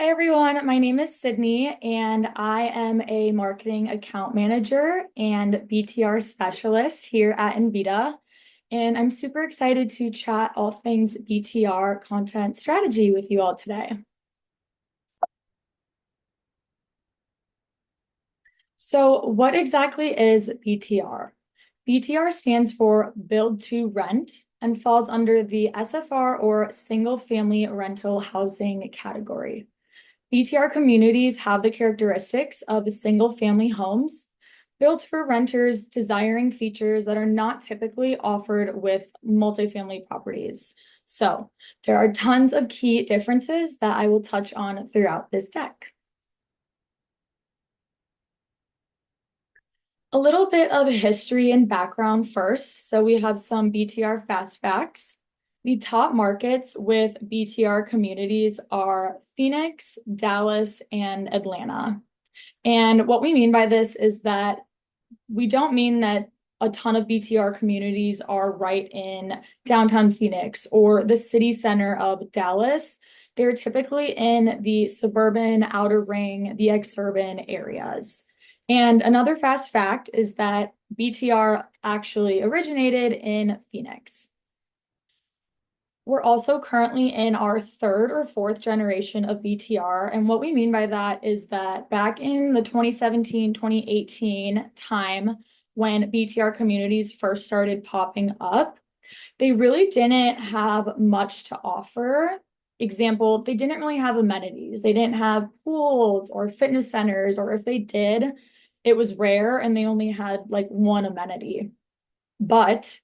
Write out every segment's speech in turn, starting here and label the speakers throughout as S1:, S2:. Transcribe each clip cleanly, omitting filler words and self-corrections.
S1: Hi everyone, my name is Sydney and I am a marketing account manager and BTR specialist here at Envida. And I'm super excited to chat all things BTR content strategy with you all today. So what exactly is BTR? BTR stands for Build to Rent and falls under the SFR or single family rental housing category. BTR communities have the characteristics of single-family homes built for renters desiring features that are not typically offered with multifamily properties. So there are tons of key differences that I will touch on throughout this deck. A little bit of history and background first. So we have some BTR fast facts. The top markets with BTR communities are Phoenix, Dallas, and Atlanta. And what we mean by this is that we don't mean that a ton of BTR communities are right in downtown Phoenix or the city center of Dallas. They're typically in the suburban, outer ring, the exurban areas. And another fast fact is that BTR actually originated in Phoenix. We're also currently in our third or fourth generation of BTR. And what we mean by that is that back in the 2017, 2018 time, when BTR communities first started popping up, they really didn't have much to offer. Example, they didn't really have amenities. They didn't have pools or fitness centers, or if they did, it was rare and they only had like one amenity. But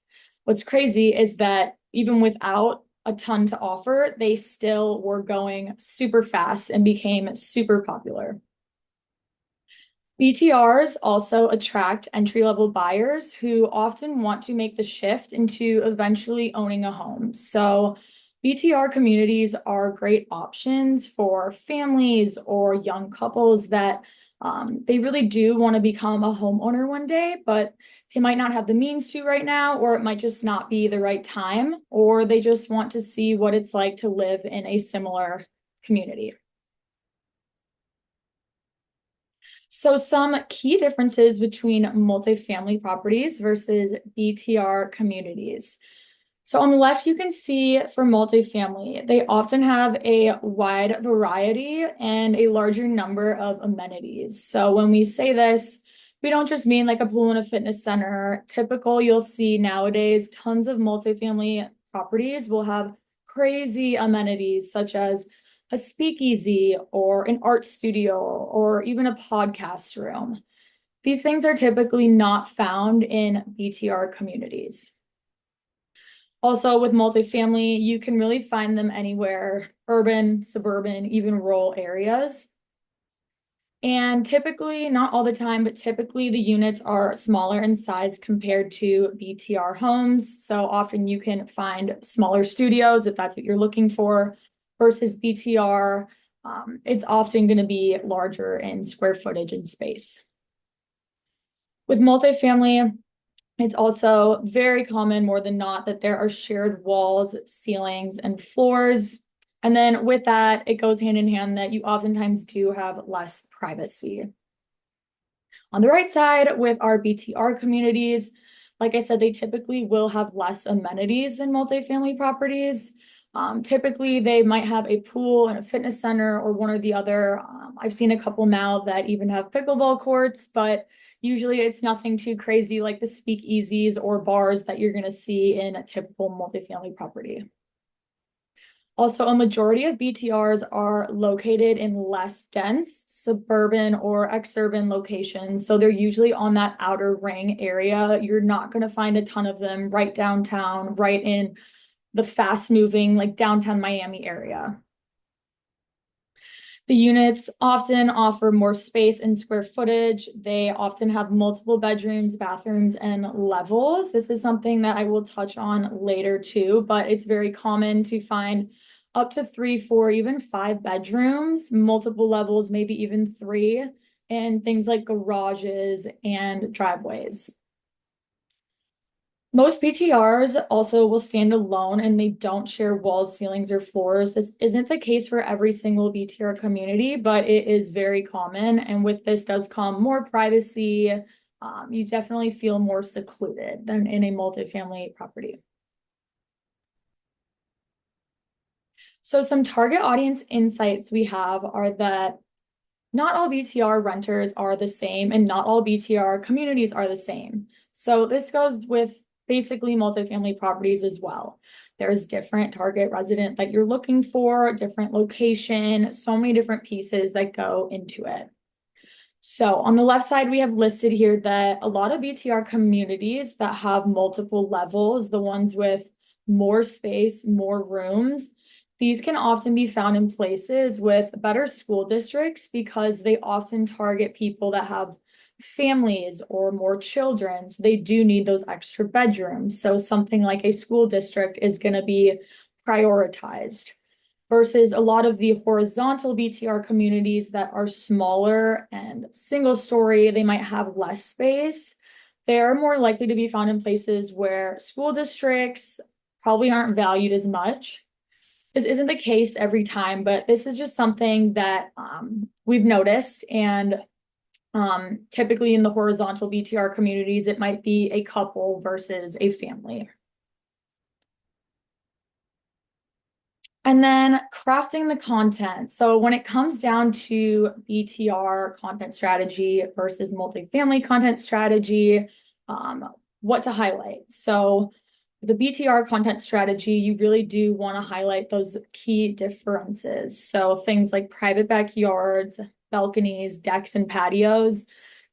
S1: what's crazy is that even without a ton to offer, they still were going super fast and became super popular. BTRs also attract entry-level buyers who often want to make the shift into eventually owning a home. So BTR communities are great options for families or young couples that they really do want to become a homeowner one day, but they might not have the means to right now, or it might just not be the right time, or they just want to see what it's like to live in a similar community. So some key differences between multifamily properties versus BTR communities. So on the left, you can see for multifamily, they often have a wide variety and a larger number of amenities. So when we say this, we don't just mean like a pool and a fitness center. Typical, you'll see nowadays, tons of multifamily properties will have crazy amenities such as a speakeasy or an art studio or even a podcast room. These things are typically not found in BTR communities. Also, with multifamily, you can really find them anywhere, urban, suburban, even rural areas. And typically, not all the time, but typically the units are smaller in size compared to BTR homes. So often you can find smaller studios if that's what you're looking for versus BTR. It's often going to be larger in square footage and space. With multifamily, it's also very common, more than not, that there are shared walls, ceilings, and floors. And then with that, it goes hand in hand that you oftentimes do have less privacy. On the right side, with our BTR communities, like I said, they typically will have less amenities than multifamily properties. Typically, they might have a pool and a fitness center or one or the other. I've seen a couple now that even have pickleball courts, but usually it's nothing too crazy like the speakeasies or bars that you're going to see in a typical multifamily property. Also, a majority of BTRs are located in less dense suburban or exurban locations. So they're usually on that outer ring area. You're not going to find a ton of them right downtown, right in the fast moving, like downtown Miami area. The units often offer more space and square footage. They often have multiple bedrooms, bathrooms, and levels. This is something that I will touch on later too, but it's very common to find up to 3, 4, even 5 bedrooms, multiple levels, maybe even 3, and things like garages and driveways. Most BTRs also will stand alone and they don't share walls, ceilings, or floors. This isn't the case for every single BTR community, but it is very common. And with this does come more privacy. You definitely feel more secluded than in a multifamily property. So some target audience insights we have are that not all BTR renters are the same and not all BTR communities are the same. So this goes with basically multifamily properties as well. There's different target resident that you're looking for, different location, so many different pieces that go into it. So on the left side, we have listed here that a lot of BTR communities that have multiple levels, the ones with more space, more rooms, these can often be found in places with better school districts because they often target people that have families or more children. So they do need those extra bedrooms. So something like a school district is going to be prioritized versus a lot of the horizontal BTR communities that are smaller and single story, they might have less space. They're more likely to be found in places where school districts probably aren't valued as much. This isn't the case every time, but this is just something that we've noticed. And typically in the horizontal BTR communities, it might be a couple versus a family. And then crafting the content. So when it comes down to BTR content strategy versus multifamily content strategy, what to highlight. So the BTR content strategy, you really do want to highlight those key differences. So things like private backyards, balconies, decks, and patios.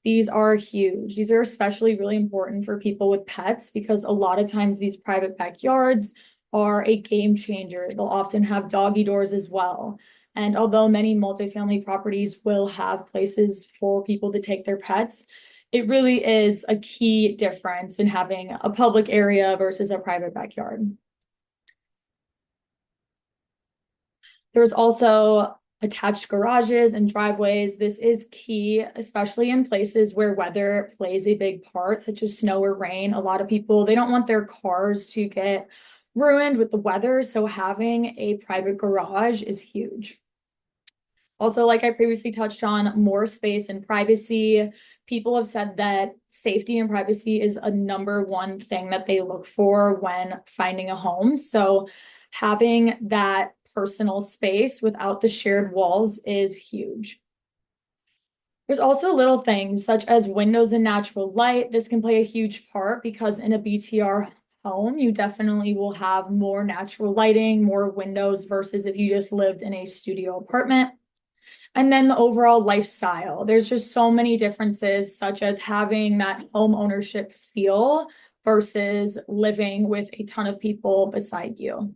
S1: These are huge. These are especially really important for people with pets because a lot of times these private backyards are a game changer. They'll often have doggy doors as well. And although many multifamily properties will have places for people to take their pets, it really is a key difference in having a public area versus a private backyard. There's also attached garages and driveways. This is key, especially in places where weather plays a big part, such as snow or rain. A lot of people, they don't want their cars to get ruined with the weather, so having a private garage is huge. Also, like I previously touched on, more space and privacy. People have said that safety and privacy is a number one thing that they look for when finding a home. So having that personal space without the shared walls is huge. There's also little things such as windows and natural light. This can play a huge part because in a BTR home, you definitely will have more natural lighting, more windows versus if you just lived in a studio apartment. And then the overall lifestyle. There's just so many differences, such as having that home ownership feel versus living with a ton of people beside you.